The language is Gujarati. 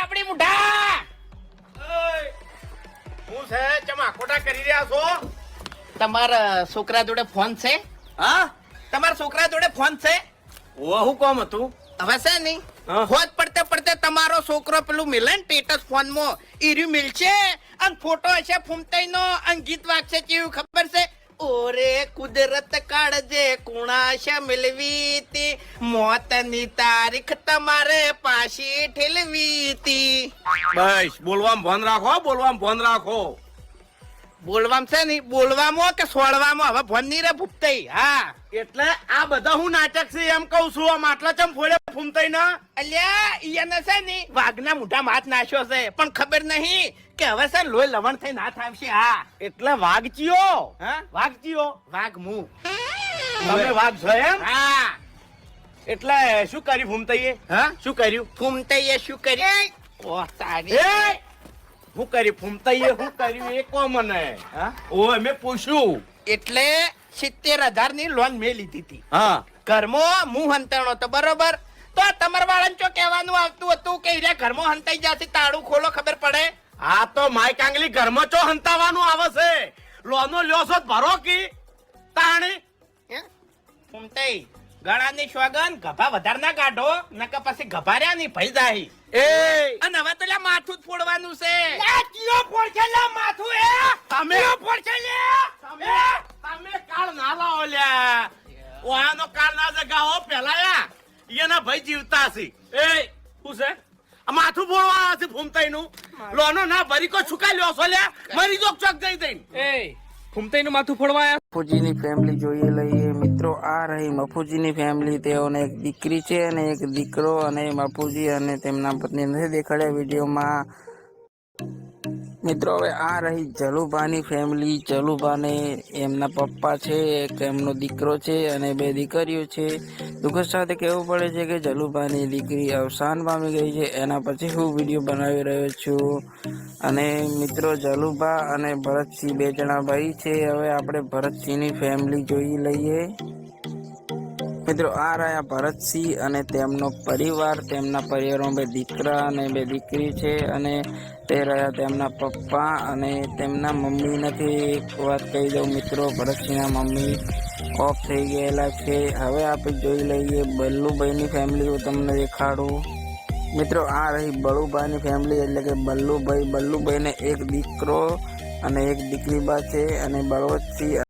આપડી મુઢા. હું છે ચમા ખોટા કરી રહ્યા છો? તમારા છોકરા જોડે ફોન છે? હા તમારા છોકરા જોડે ફોન છે? ઓ હું કોમ હતું? હવે છે નહીં હા. હોત પડતે પડતે તમારો છોકરો પેલું મિલે ને સ્ટેટસ ફોન માં ઈર્યું મિલશે અને ફોટો હશે ફૂમતાઈ નો અને ગીત વાગશે કેવું ખબર છે? ઓરે કુદરત કાળજે કુણાશ મિલવી તી, મોતની તારીખ તમારે પાછી ઠેલવી તી. બસ બોલવામાં ભાન રાખો, બોલવામાં ભાન રાખો. બોલવામાં છે નહીં બોલવામાં કે સોળવામાં હવે ફોન નહીં રે ફૂમતાઈ. હા એટલે આ બધા હું નાટક છે એમ કઉ છું. આમ આટલા ચમ ફોડે ફૂમતાઈ ના? અલ્યા ઈયાને છે ને વાઘના મોઢામાં હાથ નાખ્યો છે પણ ખબર નહીં કે હવે છે ને લોહી લવણ થઈને હાથ આવશે. હા એટલે વાઘચીયો. હા વાઘચીયો વાઘ મું. તમે વાઘ છો એમ? હા એટલે શું કર્યું ફૂમતાઈએ? હા શું કર્યું? ફૂમતાઈએ શું કર્યું? ઓ તારી એ હું કર્યું ફૂમતાઈએ? શું કર્યું એ કો મને. હા ઓય મેં પૂછ્યું. એટલે 70,000 ની લોન મેં લીધી હતી. હા ઘરમાં હું હંતાણો તો બરોબર. તો તમારા વાળાને ચો કહેવાનું આવતું હતું કે ઈરા ઘરમાં હંતાઈ જશે તાળું ખોલો ખબર પડે. આ તો માય કાંગલી ઘરમાં ચો હંતાવાનું આવે છે. લોનો લ્યો છો તો ભરો કી તાણી. હે? ફૂમતાઈ ગળાની સોગન ગભા વધારે ના કાઢો નકર પછી ગભાર્યા નહીં ભઈ જાય. એ અને હવે તો લ્યા માથું જ ફોડવાનું છે. માથું એ તમે તમે કાળ ના લાવો લ્યા. ઓહાનો કાળ ના જગાવો પેલા એના ભાઈ જીવતા છે. એ શું છે આ માથું ફોડવા છે ફૂમતાઈ નું? લોનો ના ભરી કો છુકા લ્યો છો લ્યા. મરી જો ચોક જઈ દઈને. એ ફૂમતાઈનું માથું ફોડવા મફુજીની ફેમિલી જોઈએ લઈએ મિત્રો. આ રહી મફુજીની ફેમિલી. તેઓને એક દીકરી છે અને એક દીકરો, અને મફુજી અને તેમના પત્ની નથી દેખાડ્યા વિડીયોમાં. મિત્રો હવે આ રહી જલુભાની ફેમિલી. જલુભાને એમના પપ્પા છે, એક એમનો દીકરો છે અને 2 દીકરીઓ છે. દુઃખ સાથે કહેવું પડે છે કે જલુભાની દીકરી અવસાન પામી ગઈ છે. એના પછી હું વિડીયો બનાવી રહ્યો છું. અને મિત્રો જલુભા અને ભરતસિંહ 2 જણા ભાઈ છે. હવે આપણે ભરતસિંહની ફેમિલી જોઈ લઈએ. મિત્રો આ રહ્યા ભરતસિંહ અને તેમનો પરિવાર. તેમના પરિવારમાં 2 દીકરા અને 2 દીકરી છે. અને તે રહ્યા તેમના પપ્પા અને તેમના મમ્મી નથી. એક વાત કહી દઉં મિત્રો, ભરતસિંહના મમ્મી ઓફ થઈ ગયેલા છે. હવે આપણે જોઈ લઈએ બલ્લુભાઈની ફેમિલી. હું તમને દેખાડું. મિત્રો આ રહી બળુભાઈની ફેમિલી, એટલે કે બલ્લુભાઈ. બલ્લુભાઈને એક દીકરો અને એક દીકરી બા છે. અને બળવંતસિંહ